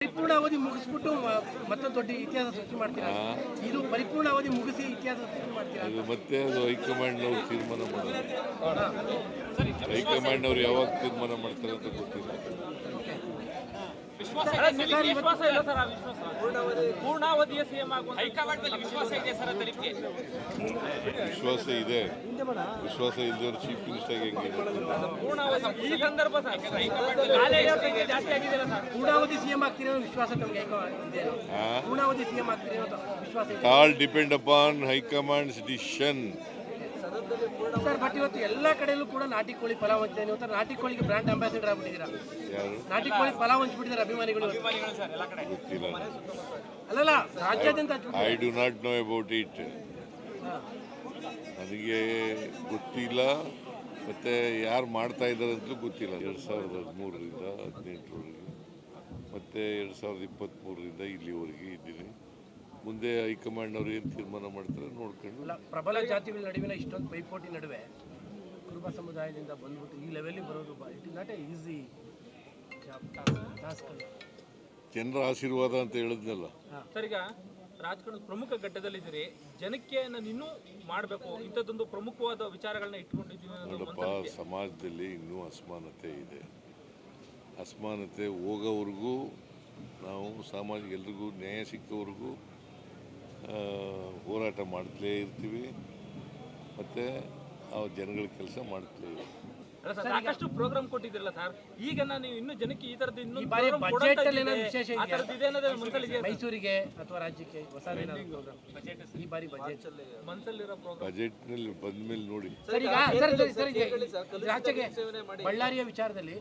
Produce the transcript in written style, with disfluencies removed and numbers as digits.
ಪರಿಪೂರ್ಣ ಅವಧಿ ಮುಗಿಸ್ಬಿಟ್ಟು ಮತ್ತೊಂದು ದೊಡ್ಡ ಇತಿಹಾಸ ಸೃಷ್ಟಿ ಮಾಡ್ತೀರಾ? ಇದು ಪರಿಪೂರ್ಣ ಅವಧಿ ಮುಗಿಸಿ ಇತಿಹಾಸ ಸೃಷ್ಟಿ ಮಾಡ್ತೀರಾ? ಅದು ಮತ್ತೆ ಅದು ಹೈಕಮಾಂಡ್ ಅವರು ತೀರ್ಮಾನ ಮಾಡೋದು. ಹೈಕಮಾಂಡ್ ಅವರು ಯಾವಾಗ ತೀರ್ಮಾನ ಮಾಡ್ತಾರೆ ಅಂತ ಗೊತ್ತಿಲ್ಲ. ಪೂರ್ಣಾವಧಿಯ ಸಿಎಂ ವಿಶ್ವಾಸ ಇದೆ. ವಿಶ್ವಾಸ ಇದ್ದವರು ಚೀಫ್ ಮಿನಿಸ್ಟರ್ ಹೆಂಗೆ ಈ ಸಂದರ್ಭ ಪೂರ್ಣಾವಧಿ ಸಿಎಂ ಆಗ್ತೀರಿ ವಿಶ್ವಾಸ ನಮಗೆ ಪೂರ್ಣಾವಧಿ ಸಿಎಂ ಆಗ್ತೀರಿ ವಿಶ್ವಾಸ ಇದೆ. All depend upon high command's decision. Sir but ಇವತ್ತು ಎಲ್ಲ ಕಡೆಯಲ್ಲೂ ಕೂಡ ನಾಟಿ ಕೋಳಿ ಪಲಾವ್ ಹಂಚ್ತಾ ಇವತ್ತು ನಾಟಿ ಕೋಳಿಗೆ ಬ್ರಾಂಡ್ ಅಂಬಾಸಿಡರ್ ಆಗ್ಬಿಟ್ಟಿದ್ದೀರಾ. ಯಾರು ನಾಟಿ ಕೋಳಿ ಪಲಾವ್ ಹಂಚ್ಬಿಟ್ಟಿದ್ದಾರೆ ಅಭಿಮಾನಿಗಳು. ಗೊತ್ತಿಲ್ಲ. ಅಲ್ಲಲ್ಲ ರಾಜ್ಯಾದ್ಯಂತ I do not know about it. ನನಗೆ ಗೊತ್ತಿಲ್ಲ. ಮತ್ತೆ ಯಾರು ಮಾಡ್ತಾ ಇದ್ದಾರೆ ಅಂತಲೂ ಗೊತ್ತಿಲ್ಲ. 2013ರಿಂದ 2018ರವರೆಗೆ ಮತ್ತೆ 2023ರಿಂದ ಇಲ್ಲಿವರೆಗೆ ಇದ್ದೀನಿ. ಮುಂದೆ ಹೈಕಮಾಂಡ್ ಅವರು ಏನು ತೀರ್ಮಾನ ಮಾಡ್ತಾರೆ ನೋಡ್ಕೊಂಡು. ಪ್ರಬಲ ಜಾತಿಗಳ ನಡುವಿನ ಇಷ್ಟೊಂದು ಪೈಪೋಟಿ ನಡುವೆ ಕುರುಬ ಸಮುದಾಯದಿಂದ ಬಂದ್ಬಿಟ್ಟು ಈ ಲೆವೆಲ್ಗೆ ಬರೋದು it is not A easy task. ಜನರ ಆಶೀರ್ವಾದ ಅಂತ ಹೇಳಿದ್ನಲ್ಲ ಸರ್. ಈಗ ರಾಜಕಾರಣದ ಪ್ರಮುಖ ಘಟ್ಟದಲ್ಲಿದ್ದೀರಿ, ಜನಕ್ಕೆ ನಾನು ಇನ್ನೂ ಮಾಡಬೇಕು ಇಂಥದ್ದೊಂದು ಪ್ರಮುಖವಾದ ವಿಚಾರಗಳನ್ನ ಇಟ್ಕೊಂಡಿದ್ದೀನಿ. ನೋಡಪ್ಪ, ಸಮಾಜದಲ್ಲಿ ಇನ್ನೂ ಅಸಮಾನತೆ ಇದೆ. ಅಸಮಾನತೆ ಹೋಗೋವರೆಗೂ ನಾವು ಸಾಮಾಜಿಕ ಎಲ್ರಿಗೂ ನ್ಯಾಯ ಸಿಕ್ಕವರೆಗೂ ಹೋರಾಟ ಮಾಡ್ತಲೇ ಇರ್ತೀವಿ. ಮತ್ತು ಆ ಜನಗಳ ಕೆಲಸ ಮಾಡ್ತಲೇ ಇರ್ತೀವಿ. ಸಾಕಷ್ಟು ಪ್ರೋಗ್ರಾಮ್ ಕೊಟ್ಟಿದ್ರಲ್ಲ ಸರ್, ಈಗ ನಾನು ಇನ್ನೂ ಜನಕ್ಕೆ ಈ ಥರದ್ದು ಇನ್ನೂ ಮೈಸೂರಿಗೆ ಅಥವಾ ರಾಜ್ಯಕ್ಕೆ ಹೊಸ ಈ ಬಾರಿ ಬಜೆಟ್ ಮನಸ್ಸಲ್ಲಿರೋ ಬಜೆಟ್ನಲ್ಲಿ ಬಂದ ಮೇಲೆ ನೋಡಿ. ರಾಜ್ಯಕ್ಕೆ ಬಳ್ಳಾರಿಯ ವಿಚಾರದಲ್ಲಿ